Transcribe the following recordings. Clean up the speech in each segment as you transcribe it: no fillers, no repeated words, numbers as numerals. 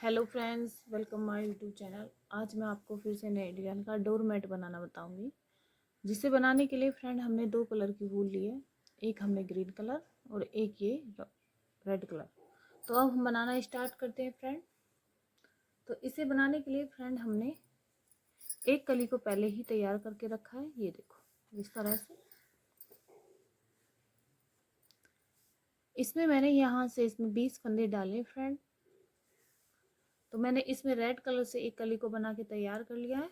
Hello friends, welcome my YouTube channel. आज मैं आपको फिर से नए डिज़ाइन का डोर मैट बनाना बताऊंगी। जिसे बनाने के लिए फ्रेंड हमने दो कलर की वूल ली है। एक हमने ग्रीन कलर और एक ये रेड कलर। तो अब हम बनाना स्टार्ट करते हैं फ्रेंड। तो इसे बनाने के लिए फ्रेंड हमने एक कली को पहले ही तैयार करके रखा है। ये देखो इस तरह से। इसमें मैंने यहाँ से इसमें 20 फंदे डाले फ्रेंड। तो मैंने इसमें रेड कलर से एक कली को बना के तैयार कर लिया है।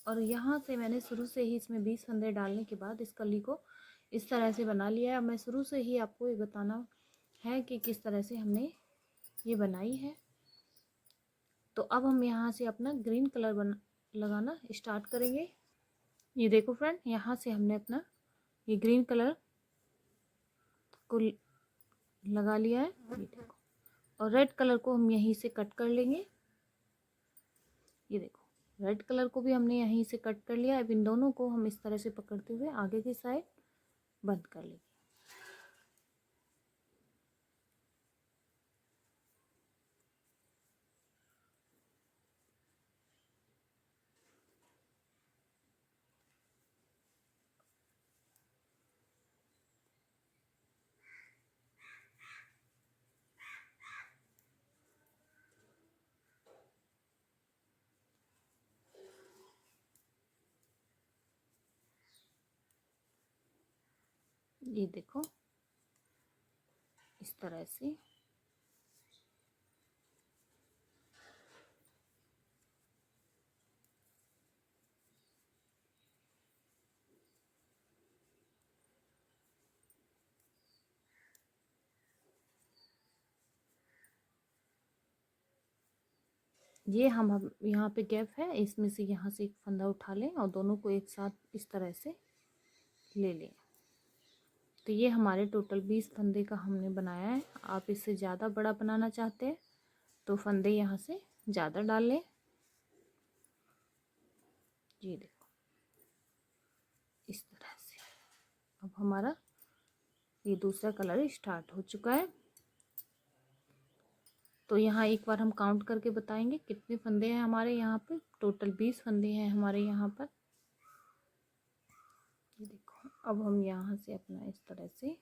और यहाँ से मैंने शुरू से ही इसमें 20 फंदे डालने के बाद इस कली को इस तरह से बना लिया है। अब मैं शुरू से ही आपको ये बताना है कि किस तरह से हमने ये बनाई है। तो अब हम यहाँ से अपना ग्रीन कलर लगाना स्टार्ट करेंगे। ये देखो फ्रेंड, यहाँ से हमने अपना ये ग्रीन कलर को लगा लिया है। ये देखो, और रेड कलर को हम यहीं से कट कर लेंगे। ये देखो रेड कलर को भी हमने यहीं से कट कर लिया। अब इन दोनों को हम इस तरह से पकड़ते हुए आगे की साइड बंद कर लेंगे। ये देखो इस तरह से। ये हम यहाँ पे गैप है, इसमें से यहाँ से एक फंदा उठा लें और दोनों को एक साथ इस तरह से ले लें। तो ये हमारे टोटल 20 फंदे का हमने बनाया है। आप इससे ज़्यादा बड़ा बनाना चाहते हैं तो फंदे यहाँ से ज़्यादा डाल लें। ये देखो इस तरह से। अब हमारा ये दूसरा कलर स्टार्ट हो चुका है। तो यहाँ एक बार हम काउंट करके बताएंगे कितने फंदे हैं हमारे यहाँ पे। टोटल 20 फंदे हैं हमारे यहाँ पर। ये देखो, अब हम यहाँ से अपना इस तरह से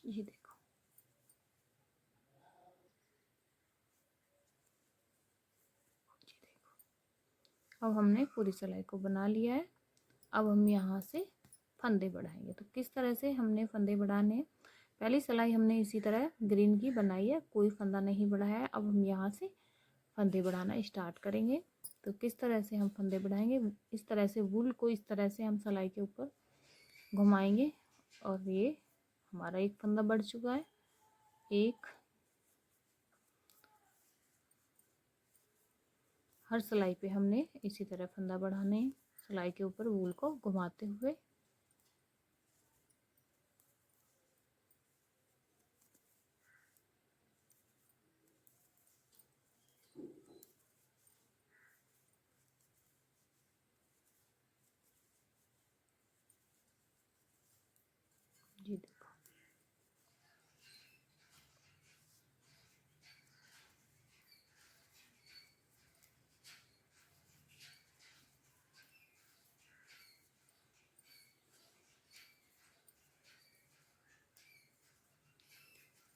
ये देखो अब हमने पूरी सिलाई को बना लिया है। अब हम यहाँ से फंदे बढ़ाएंगे। तो किस तरह से हमने फंदे बढ़ाने हैं। पहली सिलाई हमने इसी तरह ग्रीन की बनाई है, कोई फंदा नहीं बढ़ाया है। अब हम यहाँ से फंदे बढ़ाना स्टार्ट करेंगे। तो किस तरह से हम फंदे बढ़ाएंगे, इस तरह से वूल को इस तरह से हम सिलाई के ऊपर घुमाएंगे। और ये हमारा एक फंदा बढ़ चुका है। एक, हर सिलाई पे हमने इसी तरह फंदा बढ़ाने हैं, सिलाई के ऊपर वूल को घुमाते हुए। ये देखो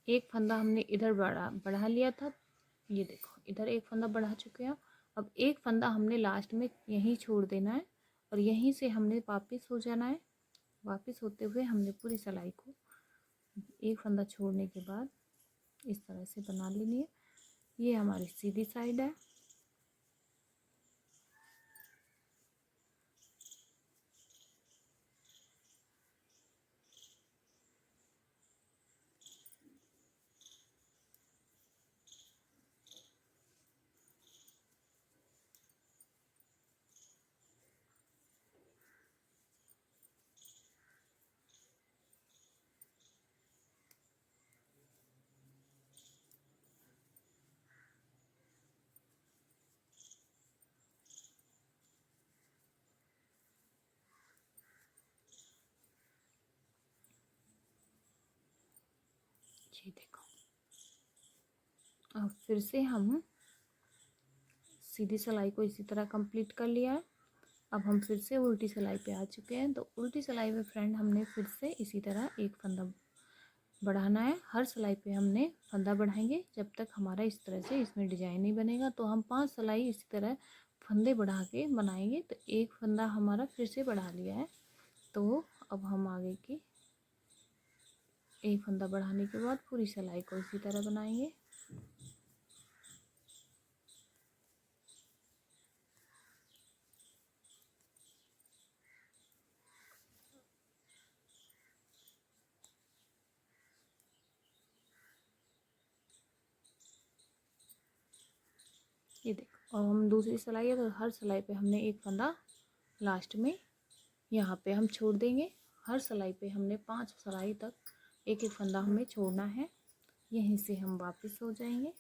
एक फंदा हमने इधर बढ़ा लिया था। ये देखो इधर एक फंदा बढ़ा चुके हैं। अब एक फंदा हमने लास्ट में यहीं छोड़ देना है और यहीं से हमने वापस हो जाना है। वापस होते हुए हमने पूरी सिलाई को एक फंदा छोड़ने के बाद इस तरह से बना लेनी है। ये हमारी सीधी साइड है। ये देखो, अब फिर से हम सीधी सिलाई को इसी तरह कंप्लीट कर लिया है। अब हम फिर से उल्टी सिलाई पे आ चुके हैं। तो उल्टी सिलाई में फ्रेंड हमने फिर से इसी तरह एक फंदा बढ़ाना है। हर सिलाई पे हमने फंदा बढ़ाएंगे जब तक हमारा इस तरह से इसमें डिजाइन नहीं बनेगा। तो हम 5 सिलाई इसी तरह फंदे बढ़ा के बनाएंगे। तो एक फंदा हमारा फिर से बढ़ा लिया है। तो अब हम आगे की एक फंदा बढ़ाने के बाद पूरी सिलाई को इसी तरह बनाएंगे। ये देखो, अब हम दूसरी सिलाई है तो हर सिलाई पे हमने एक फंदा लास्ट में यहाँ पे हम छोड़ देंगे। हर सिलाई पे हमने 5 सिलाई तक एक एक फंदा हमें छोड़ना है। यहीं से हम वापस हो जाएंगे।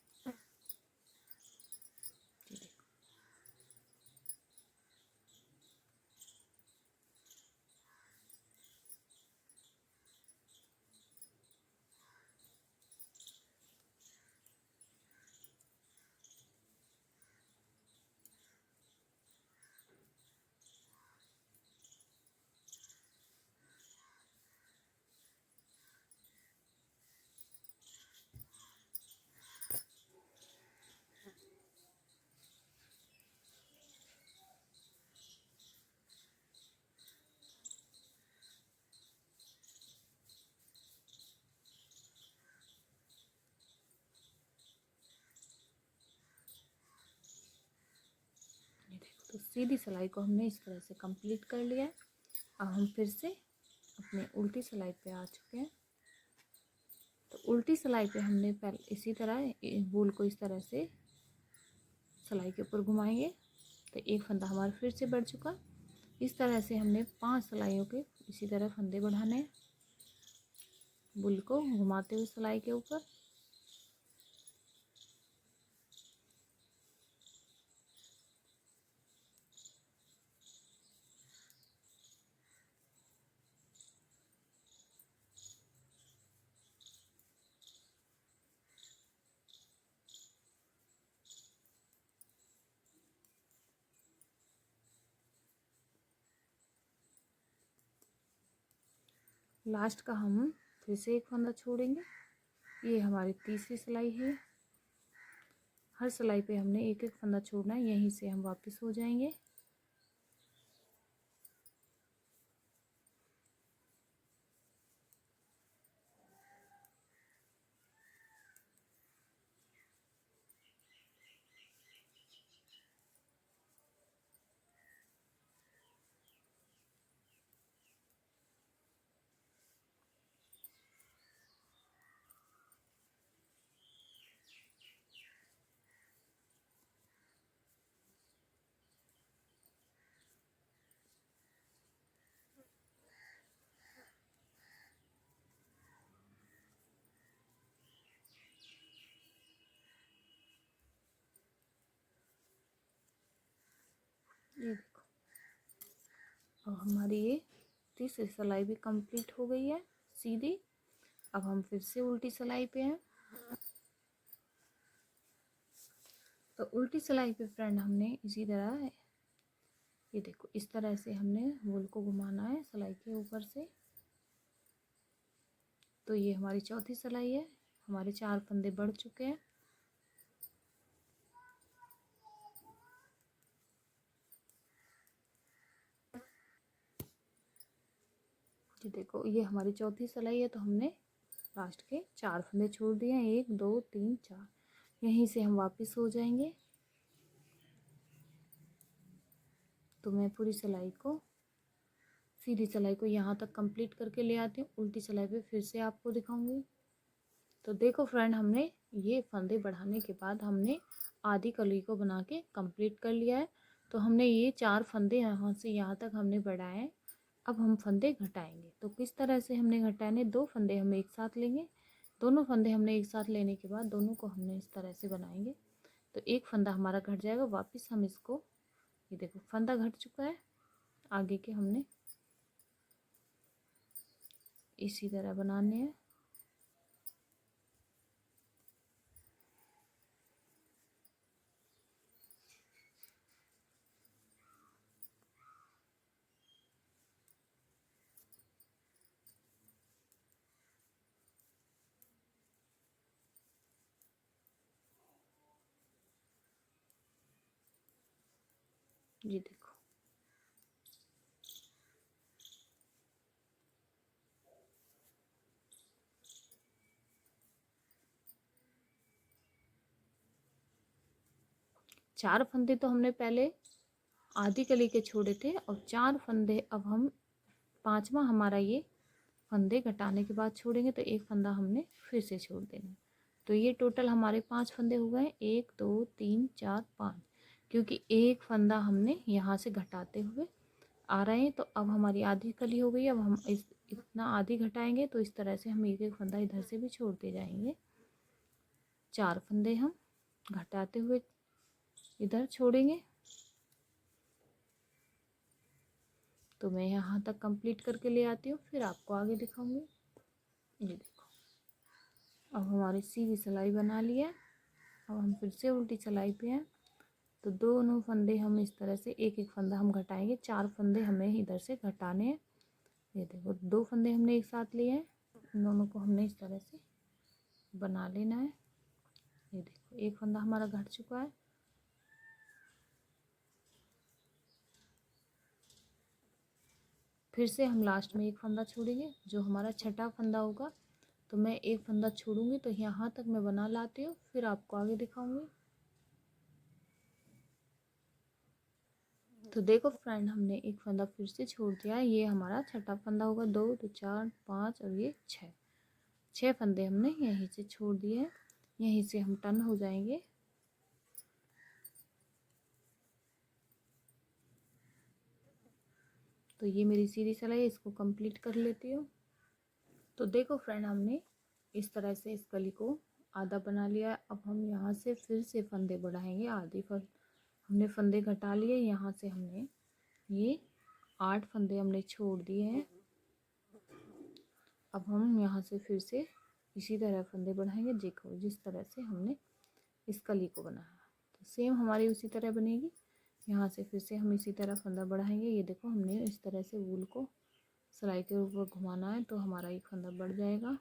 तो सीधी सिलाई को हमने इस तरह से कंप्लीट कर लिया है। अब हम फिर से अपने उल्टी सिलाई पे आ चुके हैं। तो उल्टी सिलाई पे हमने पहले इसी तरह वूल को इस तरह से सिलाई के ऊपर घुमाएंगे। तो एक फंदा हमारा फिर से बढ़ चुका। इस तरह से हमने 5 सिलाइयों के इसी तरह फंदे बढ़ाने हैं वूल को घुमाते हुए सिलाई के ऊपर। लास्ट का हम फिर से एक फंदा छोड़ेंगे। ये हमारी तीसरी सिलाई है। हर सिलाई पे हमने एक एक फंदा छोड़ना है। यहीं से हम वापस हो जाएंगे। ये देखो, अब हमारी ये तीसरी सिलाई भी कंप्लीट हो गई है सीधी। अब हम फिर से उल्टी सिलाई पे हैं। तो उल्टी सिलाई पे फ्रेंड हमने इसी तरह ये देखो इस तरह से हमने वूल को घुमाना है सिलाई के ऊपर से। तो ये हमारी चौथी सिलाई है। हमारे 4 फंदे बढ़ चुके हैं। ये देखो, ये हमारी चौथी सिलाई है। तो हमने लास्ट के 4 फंदे छोड़ दिए हैं। 1 2 3 4। यहीं से हम वापस हो जाएंगे। तो मैं पूरी सिलाई को सीधी सिलाई को यहाँ तक कंप्लीट करके ले आती हूँ। उल्टी सिलाई पे फिर से आपको दिखाऊंगी। तो देखो फ्रेंड, हमने ये फंदे बढ़ाने के बाद हमने आधी कली को बना के कंप्लीट कर लिया है। तो हमने ये 4 फंदे यहाँ से यहाँ तक हमने बढ़ाए हैं। अब हम फंदे घटाएंगे। तो किस तरह से हमने घटाने, 2 फंदे हम एक साथ लेंगे। दोनों फंदे हमने एक साथ लेने के बाद दोनों को हमने इस तरह से बनाएंगे। तो एक फंदा हमारा घट जाएगा। वापस हम इसको, ये देखो फंदा घट चुका है। आगे के हमने इसी तरह बनाने हैं। ये देखो, चार फंदे तो हमने पहले आधी कली के छोड़े थे और चार फंदे अब हम पांचवा हमारा ये फंदे घटाने के बाद छोड़ेंगे, तो एक फंदा हमने फिर से छोड़ देना। तो ये टोटल हमारे 5 फंदे हो गए, 1 2 3 4 5, क्योंकि एक फंदा हमने यहाँ से घटाते हुए आ रहे हैं। तो अब हमारी आधी कली हो गई। अब हम इतना आधी घटाएंगे, तो इस तरह से हम एक एक फंदा इधर से भी छोड़ते जाएंगे। 4 फंदे हम घटाते हुए इधर छोड़ेंगे। तो मैं यहाँ तक कंप्लीट करके ले आती हूँ, फिर आपको आगे दिखाऊंगी। ये देखो, अब हमारी सीधी सिलाई बना ली है। अब हम फिर से उल्टी सिलाई पे हैं। तो दोनों फंदे हम इस तरह से एक एक फंदा हम घटाएंगे। 4 फंदे हमें इधर से घटाने हैं। ये देखो, 2 फंदे हमने एक साथ लिए हैं, इन दोनों को हमने इस तरह से बना लेना है। ये देखो, एक फंदा हमारा घट चुका है। फिर से हम लास्ट में एक फंदा छोड़ेंगे, जो हमारा छठा फंदा होगा। तो मैं एक फंदा छोड़ूंगी, तो यहाँ तक मैं बना लाती हूँ, फिर आपको आगे दिखाऊंगी। तो देखो फ्रेंड, हमने एक फंदा फिर से छोड़ दिया है। ये हमारा छठा फंदा होगा। 2 तो 4 5 और ये 6 फंदे हमने यहीं से छोड़ दिए हैं। यहीं से हम टर्न हो जाएंगे। तो ये मेरी सीधी सिलाई है, इसको कंप्लीट कर लेती हूँ। तो देखो फ्रेंड, हमने इस तरह से इस कली को आधा बना लिया है। अब हम यहाँ से फिर से फंदे बढ़ाएंगे। आधे हमने फंदे घटा लिए। यहाँ से हमने ये 8 फंदे हमने छोड़ दिए हैं। अब हम यहाँ से फिर से इसी तरह फंदे बढ़ाएंगे। देखो, जिस तरह से हमने इस कली को बनाया, तो सेम हमारी उसी तरह बनेगी। यहाँ से फिर से हम इसी तरह फंदा बढ़ाएंगे। ये देखो, हमने इस तरह से वूल को सिलाई के ऊपर घुमाना है, तो हमारा एक फंदा बढ़ जाएगा।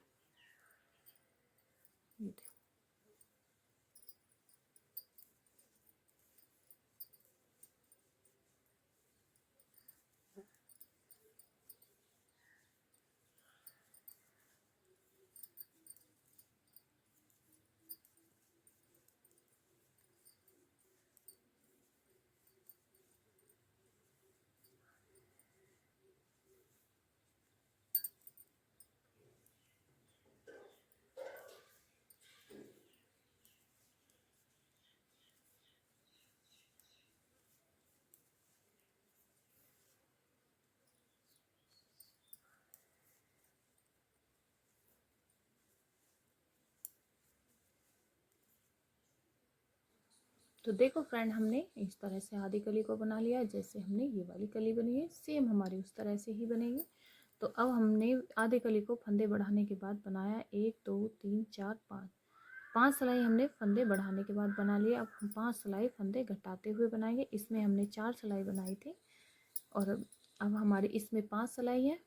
ये देखो, तो देखो फ्रेंड, हमने इस तरह से आधी कली को बना लिया। जैसे हमने ये वाली कली बनी है, सेम हमारी उस तरह से ही बनेगी। तो अब हमने आधे कली को फंदे बढ़ाने के बाद बनाया 1 2 3 4 5। 5 सिलाई हमने फंदे बढ़ाने के बाद बना लिया। अब हम 5 सिलाई फंदे घटाते हुए बनाएंगे। इसमें हमने 4 सिलाई बनाई थी, और अब हमारे इसमें 5 सिलाई है।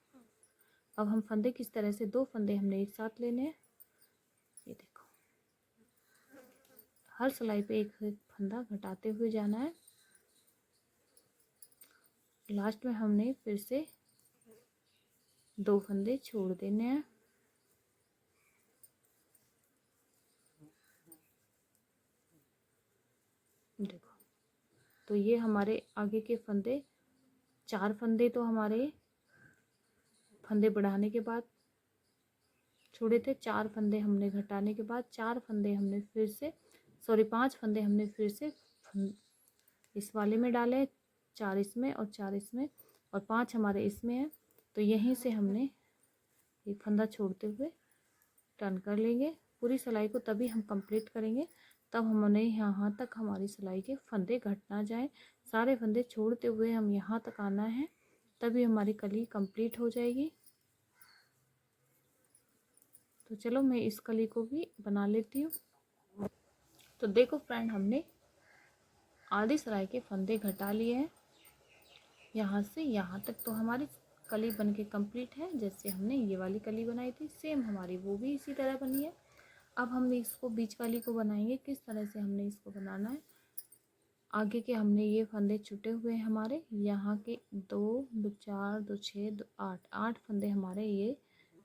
अब हम फंदे किस तरह से, 2 फंदे हमने एक साथ लेने हैं। ये देखो, हर सिलाई पे एक फंदा घटाते हुए जाना है। लास्ट में हमने फिर से 2 फंदे छोड़ देने हैं। देखो, तो ये हमारे आगे के फंदे, 4 फंदे तो हमारे फंदे बढ़ाने के बाद छोड़े थे। 4 फंदे हमने घटाने के बाद 4 फंदे हमने फिर से, सॉरी 5 फंदे हमने फिर से इस वाले में डाले। 4 इसमें और 4 इसमें, और 5 हमारे इसमें है। तो यहीं से हमने एक फंदा छोड़ते हुए टर्न कर लेंगे। पूरी सिलाई को तभी हम कंप्लीट करेंगे, तब हमने यहाँ तक हमारी सिलाई के फंदे घट ना जाए। सारे फंदे छोड़ते हुए हम यहाँ तक आना है, तभी हमारी कली कंप्लीट हो जाएगी। तो चलो, मैं इस कली को भी बना लेती हूँ। तो देखो फ्रेंड, हमने आधी सिलाई के फंदे घटा लिए हैं। यहाँ से यहाँ तक तो हमारी कली बन के कम्प्लीट है। जैसे हमने ये वाली कली बनाई थी, सेम हमारी वो भी इसी तरह बनी है। अब हम इसको बीच वाली को बनाएंगे। किस तरह से हमने इसको बनाना है आगे के हमने ये फंदे छुटे हुए हैं हमारे, यहाँ के 2 2 4 2 6 2 8 8 फंदे हमारे ये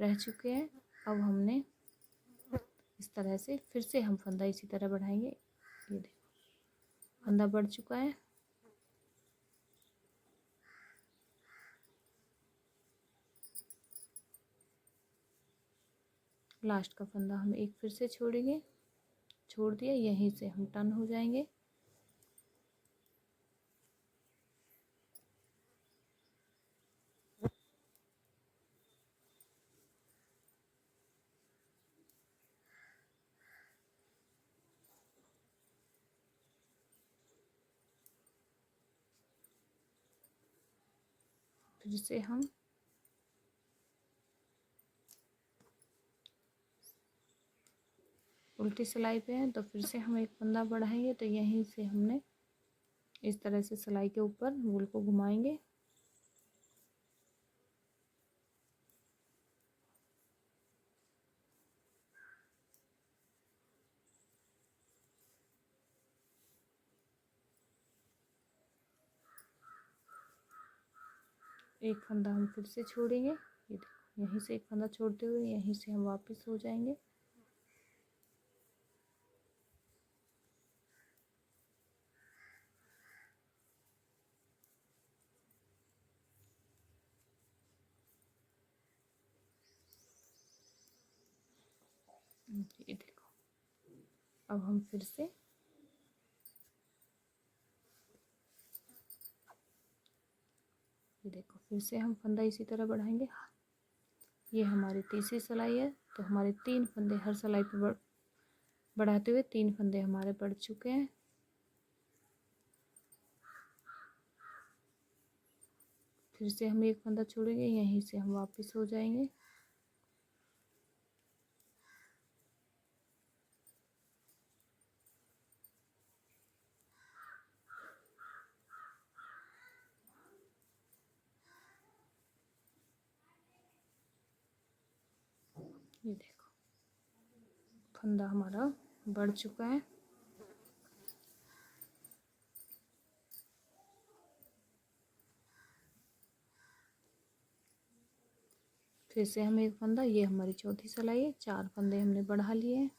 रह चुके हैं। अब हमने इस तरह से फिर से हम फंदा इसी तरह बढ़ाएंगे। ये देखो फंदा बढ़ चुका है। लास्ट का फंदा हम एक फिर से छोड़ेंगे, छोड़ दिया, यहीं से हम टर्न हो जाएंगे। फिर से हम उल्टी सिलाई पे हैं, तो फिर से हम एक फंदा बढ़ाएंगे, तो यहीं से हमने इस तरह से सिलाई के ऊपर वूल को घुमाएंगे। एक फंदा हम फिर से छोड़ेंगे, ये देखो यहीं से एक फंदा छोड़ते हुए यहीं से हम वापस हो जाएंगे। ये देखो अब हम फिर से ये देखो फिर से हम फंदा इसी तरह बढ़ाएंगे। ये हमारी तीसरी सिलाई है, तो हमारे 3 फंदे हर सिलाई पे बढ़ाते हुए 3 फंदे हमारे बढ़ चुके हैं। फिर से हम एक फंदा छोड़ेंगे, यहीं से हम वापस हो जाएंगे। ये देखो फंदा हमारा बढ़ चुका है। फिर से हम एक फंदा, ये हमारी चौथी सिलाई है, 4 फंदे हमने बढ़ा लिए हैं।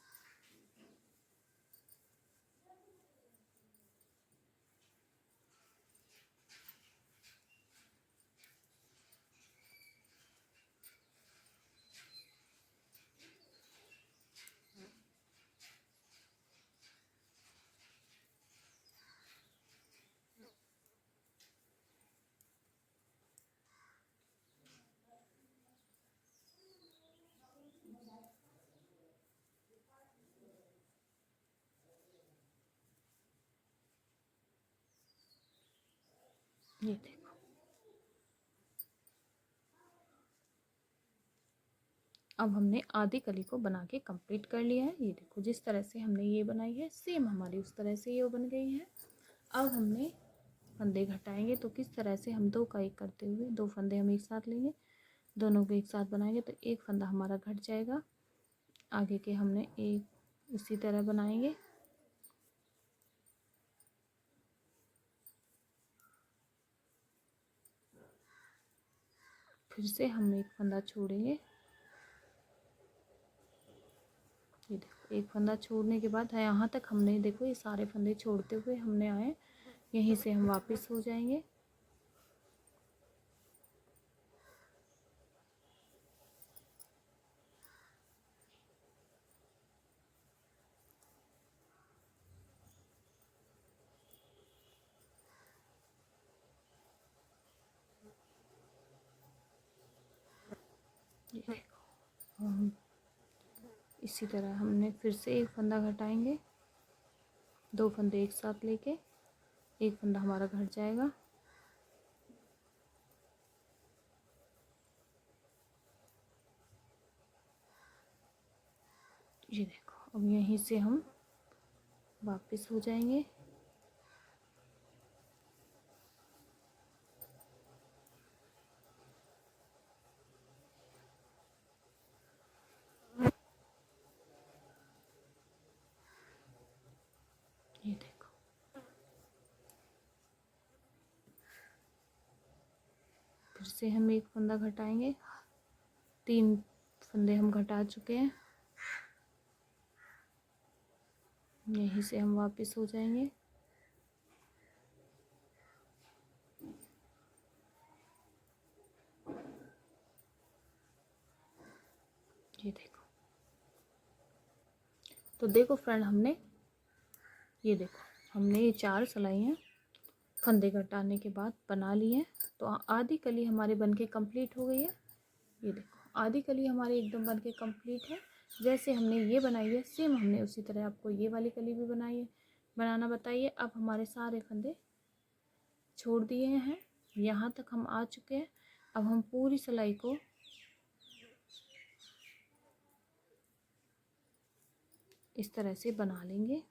ये देखो अब हमने आधी कली को बना के कंप्लीट कर लिया है। ये देखो जिस तरह से हमने ये बनाई है सेम हमारी उस तरह से ये बन गई है। अब हमने फंदे घटाएंगे, तो किस तरह से हम 2 का 1 करते हुए 2 फंदे हम एक साथ लेंगे, दोनों को एक साथ बनाएंगे, तो एक फंदा हमारा घट जाएगा। आगे के हमने एक इसी तरह बनाएंगे। फिर से हम एक फंदा छोड़ेंगे। ये देखो एक फंदा छोड़ने के बाद यहाँ तक हमने देखो ये सारे फंदे छोड़ते हुए हमने आए, यहीं से हम वापस हो जाएंगे। ये देखो इसी तरह हमने फिर से एक फंदा घटाएंगे, 2 फंदे एक साथ लेके एक फंदा हमारा घट जाएगा। ये देखो अब यहीं से हम वापस हो जाएंगे। ये देखो से हम एक फंदा घटाएंगे। 3 फंदे हम घटा चुके हैं। यहीं से हम वापस हो जाएंगे। ये देखो, तो देखो फ्रेंड, हमने ये 4 सिलाइयाँ फंदे घटाने के बाद बना ली हैं। तो आधी कली हमारी बनके कंप्लीट हो गई है। ये देखो, आधी कली हमारी एकदम बनके कंप्लीट है। जैसे हमने ये बनाई है सेम हमने उसी तरह आपको ये वाली कली भी बनाना बताइए। अब हमारे सारे फंदे छोड़ दिए हैं, यहाँ तक हम आ चुके हैं। अब हम पूरी सिलाई को इस तरह से बना लेंगे।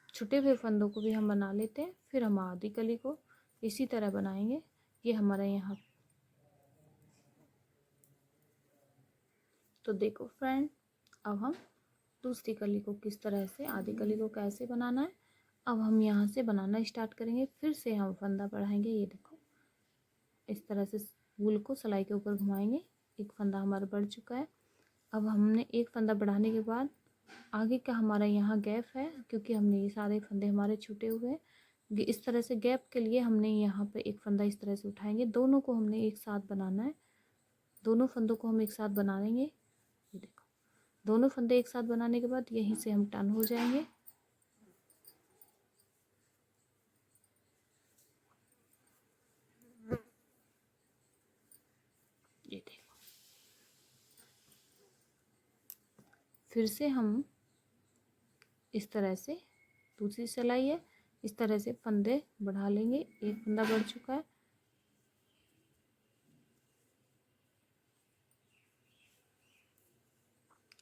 छुटे हुए फंदों को भी हम बना लेते हैं, फिर हम आधी कली को इसी तरह बनाएंगे। ये हमारा यहाँ, तो देखो फ्रेंड, अब हम दूसरी कली को किस तरह से, आधी कली को कैसे बनाना है, अब हम यहाँ से बनाना स्टार्ट करेंगे। फिर से हम फंदा बढ़ाएंगे। ये देखो, इस तरह से वूल को सिलाई के ऊपर घुमाएंगे। एक फंदा हमारा बढ़ चुका है। अब हमने एक फंदा बढ़ाने के बाद आगे का हमारा यहाँ गैप है, क्योंकि हमने ये सारे फंदे हमारे छूटे हुए हैं। इस तरह से गैप के लिए हमने यहाँ पे एक फंदा इस तरह से उठाएंगे। दोनों को हमने एक साथ बनाना है, दोनों फंदों को हम एक साथ बना लेंगे। ये देखो, दोनों फंदे एक साथ बनाने के बाद यहीं से हम टर्न हो जाएंगे। ये देखो, फिर से हम इस तरह से दूसरी सिलाई है, इस तरह से फंदे बढ़ा लेंगे। एक फंदा बढ़ चुका है।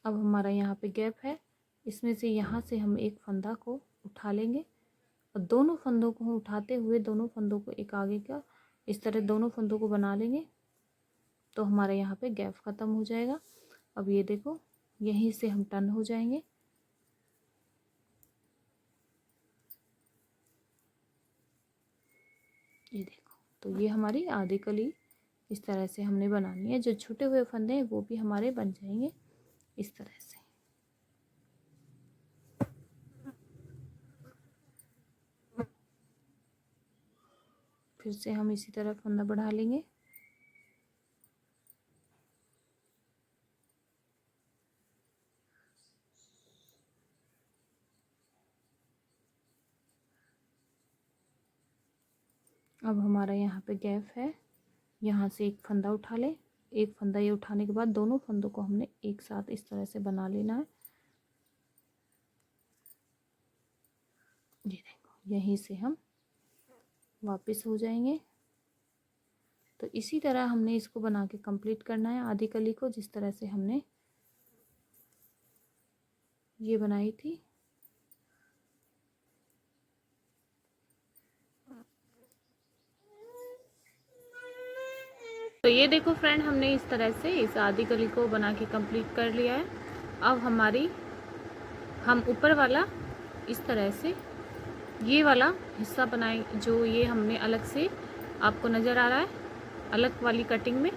अब हमारा यहाँ पे गैप है, इसमें से यहाँ से हम एक फंदा को उठा लेंगे और दोनों फंदों को हम उठाते हुए दोनों फंदों को एक आगे का इस तरह दोनों फंदों को बना लेंगे। तो हमारा यहाँ पे गैप ख़त्म हो जाएगा। अब ये देखो, यहीं से हम टर्न हो जाएंगे। ये देखो, तो ये हमारी आधी कली इस तरह से हमने बनानी है। जो छूटे हुए फंदे हैं वो भी हमारे बन जाएंगे इस तरह से। फिर से हम इसी तरह फंदा बढ़ा लेंगे। अब हमारा यहाँ पे गैप है, यहाँ से एक फंदा उठा ले। एक फंदा ये उठाने के बाद दोनों फंदों को हमने एक साथ इस तरह से बना लेना है। ये देखो, यहीं से हम वापस हो जाएंगे। तो इसी तरह हमने इसको बना के कंप्लीट करना है आधी कली को, जिस तरह से हमने ये बनाई थी। तो ये देखो फ्रेंड, हमने इस तरह से इस आधी कली को बना के कंप्लीट कर लिया है। अब हम ऊपर वाला इस तरह से ये वाला हिस्सा बनाए, जो ये हमने अलग से आपको नज़र आ रहा है अलग वाली कटिंग में,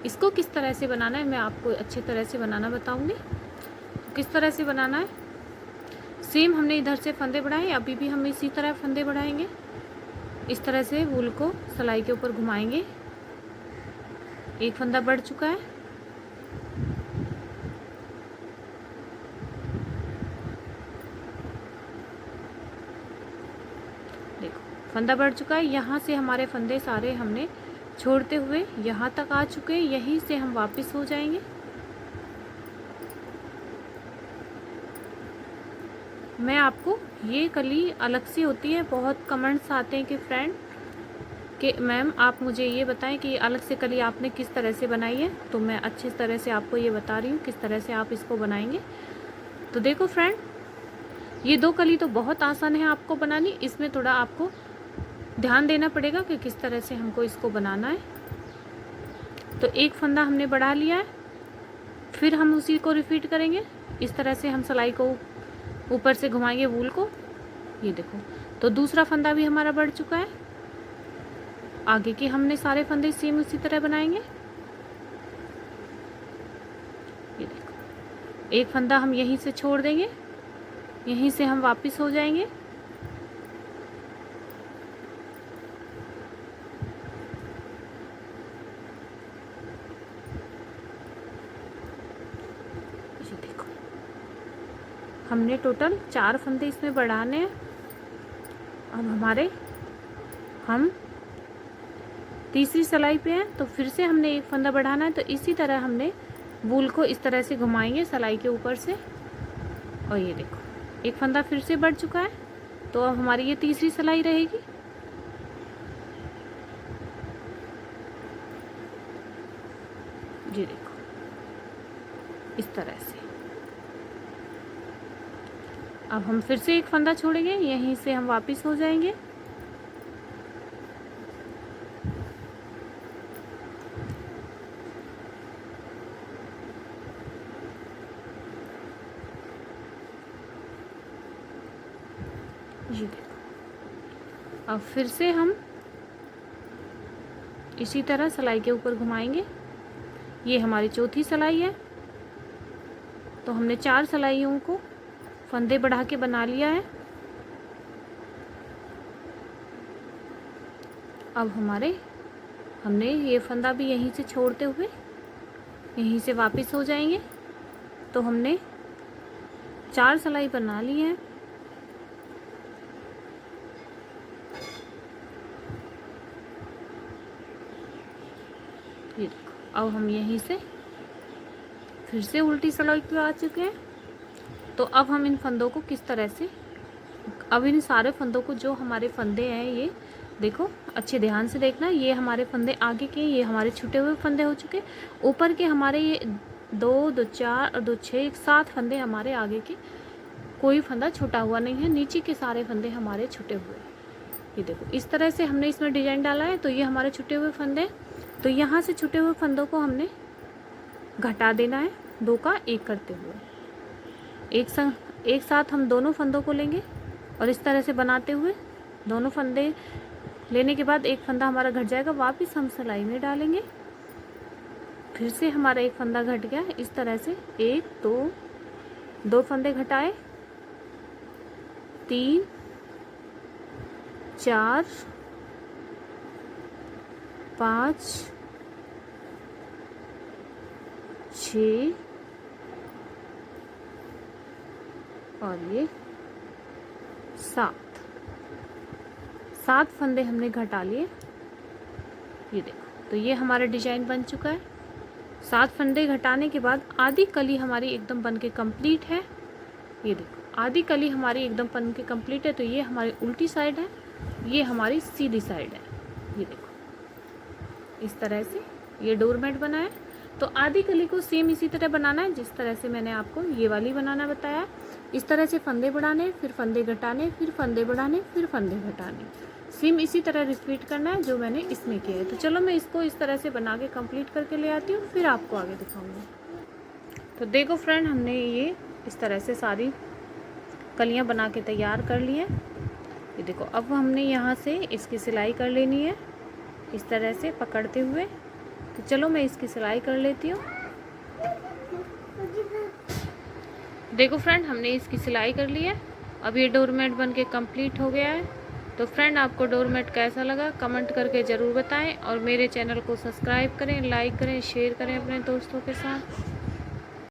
इसको किस तरह से बनाना है मैं आपको अच्छी तरह से बनाना बताऊंगी। तो किस तरह से बनाना है, सेम हमने इधर से फंदे बढ़ाए, अभी भी हम इसी तरह फंदे बढ़ाएंगे। इस तरह से वूल को सिलाई के ऊपर घुमाएंगे। एक फंदा बढ़ चुका है। देखो, फंदा बढ़ चुका है। यहाँ से हमारे फंदे सारे हमने छोड़ते हुए यहाँ तक आ चुके हैं। यहीं से हम वापस हो जाएंगे। मैं आपको ये कली अलग से होती है, बहुत कमेंट्स आते हैं कि फ्रेंड कि मैम आप मुझे ये बताएं कि अलग से कली आपने किस तरह से बनाई है। तो मैं अच्छी तरह से आपको ये बता रही हूँ किस तरह से आप इसको बनाएंगे। तो देखो फ्रेंड, ये 2 कली तो बहुत आसान है आपको बनानी। इसमें थोड़ा आपको ध्यान देना पड़ेगा कि किस तरह से हमको इसको बनाना है। तो एक फंदा हमने बढ़ा लिया है, फिर हम उसी को रिपीट करेंगे। इस तरह से हम सिलाई को ऊपर से घुमाएंगे वूल को। ये देखो, तो दूसरा फंदा भी हमारा बढ़ चुका है। आगे के हमने सारे फंदे सेम उसी तरह बनाएंगे। ये देखो, एक फंदा हम यहीं से छोड़ देंगे, यहीं से हम वापस हो जाएंगे। ये देखो, हमने टोटल 4 फंदे इसमें बढ़ाने हैं। अब हम तीसरी सिलाई पे हैं, तो फिर से हमने एक फंदा बढ़ाना है। तो इसी तरह हमने वूल को इस तरह से घुमाएंगे सिलाई के ऊपर से। और ये देखो, एक फंदा फिर से बढ़ चुका है, तो अब हमारी ये तीसरी सिलाई रहेगी। ये देखो, इस तरह से। अब हम फिर से एक फंदा छोड़ेंगे, यहीं से हम वापस हो जाएंगे। ये देखो, अब फिर से हम इसी तरह सिलाई के ऊपर घुमाएंगे। ये हमारी चौथी सिलाई है, तो हमने 4 सिलाइयों को फंदे बढ़ा के बना लिया है। अब हमने ये फंदा भी यहीं से छोड़ते हुए यहीं से वापस हो जाएंगे। तो हमने 4 सिलाई बना ली है। ये देखो, अब हम यहीं से फिर से उल्टी सिलाई पे आ चुके हैं। तो अब हम इन फंदों को किस तरह से, अब इन सारे फंदों को, जो हमारे फंदे हैं, ये देखो अच्छे ध्यान से देखना, ये हमारे फंदे आगे के, ये हमारे छूटे हुए फंदे हो चुके। ऊपर के हमारे ये 2 2 4 और 2 6 7 फंदे हमारे आगे के, कोई फंदा छूटा हुआ नहीं है। नीचे के सारे फंदे हमारे छूटे हुए। ये देखो, इस तरह से हमने इसमें डिजाइन डाला है। तो ये हमारे छूटे हुए फंदे, तो यहाँ से छूटे हुए फंदों को हमने घटा देना है 2 का 1 करते हुए। एक साथ हम दोनों फंदों को लेंगे और इस तरह से बनाते हुए दोनों फंदे लेने के बाद एक फंदा हमारा घट जाएगा, वापस हम सिलाई में डालेंगे। फिर से हमारा एक फंदा घट गया, इस तरह से 1 2 फंदे घटाए, 3 4 5 6 और ये 7 फंदे हमने घटा लिए। ये देखो, तो ये हमारा डिजाइन बन चुका है। 7 फंदे घटाने के बाद आधी कली हमारी एकदम बन के कंप्लीट है। ये देखो, आधी कली हमारी एकदम बन के कंप्लीट है। तो ये हमारी उल्टी साइड है, ये हमारी सीधी साइड है। ये देखो, इस तरह से ये डोरमेट बना है। तो आधी कली को सेम इसी तरह बनाना है जिस तरह से मैंने आपको ये वाली बनाना बताया। इस तरह से फंदे बढ़ाने, फिर फंदे घटाने, फिर फंदे बढ़ाने, फिर फंदे घटाने, सेम इसी तरह रिपीट करना है जो मैंने इसमें किया है। तो चलो मैं इसको इस तरह से बना के कंप्लीट करके ले आती हूँ, फिर आपको आगे दिखाऊंगी। तो देखो फ्रेंड, हमने ये इस तरह से सारी कलियाँ बना के तैयार कर ली हैं। ये देखो, अब हमने यहाँ से इसकी सिलाई कर लेनी है इस तरह से पकड़ते हुए। तो चलो मैं इसकी सिलाई कर लेती हूँ। देखो फ्रेंड, हमने इसकी सिलाई कर ली है। अब ये डोरमेट बन के कम्प्लीट हो गया है। तो फ्रेंड, आपको डोरमेट कैसा लगा कमेंट करके ज़रूर बताएं और मेरे चैनल को सब्सक्राइब करें, लाइक करें, शेयर करें अपने दोस्तों के साथ।